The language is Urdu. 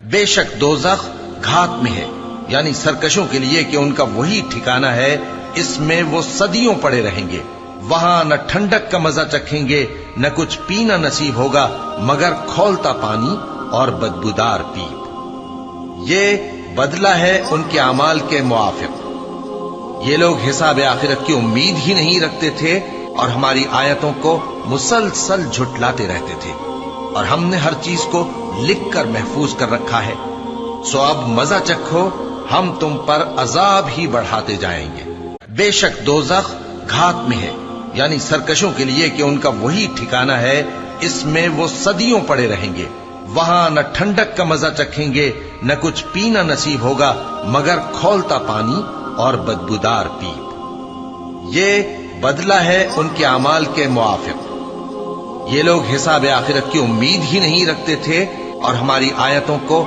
بے شک دوزخ گھات میں ہے، یعنی سرکشوں کے لیے کہ ان کا وہی ٹھکانہ ہے، اس میں وہ صدیوں پڑے رہیں گے، وہاں نہ ٹھنڈک کا مزہ چکھیں گے، نہ کچھ پینا نصیب ہوگا مگر کھولتا پانی اور بدبودار پیپ۔ یہ بدلہ ہے ان کے اعمال کے موافق۔ یہ لوگ حساب آخرت کی امید ہی نہیں رکھتے تھے اور ہماری آیتوں کو مسلسل جھٹلاتے رہتے تھے، اور ہم نے ہر چیز کو لکھ کر محفوظ کر رکھا ہے، سو اب مزہ چکھو، ہم تم پر عذاب ہی بڑھاتے جائیں گے۔ بے شک دوزخ گھات میں ہے، یعنی سرکشوں کے لیے کہ ان کا وہی ٹھکانہ ہے، اس میں وہ صدیوں پڑے رہیں گے، وہاں نہ ٹھنڈک کا مزہ چکھیں گے، نہ کچھ پینا نصیب ہوگا مگر کھولتا پانی اور بدبودار پیپ۔ یہ بدلہ ہے ان کے اعمال کے موافق۔ یہ لوگ حساب آخرت کی امید ہی نہیں رکھتے تھے اور ہماری آیتوں کو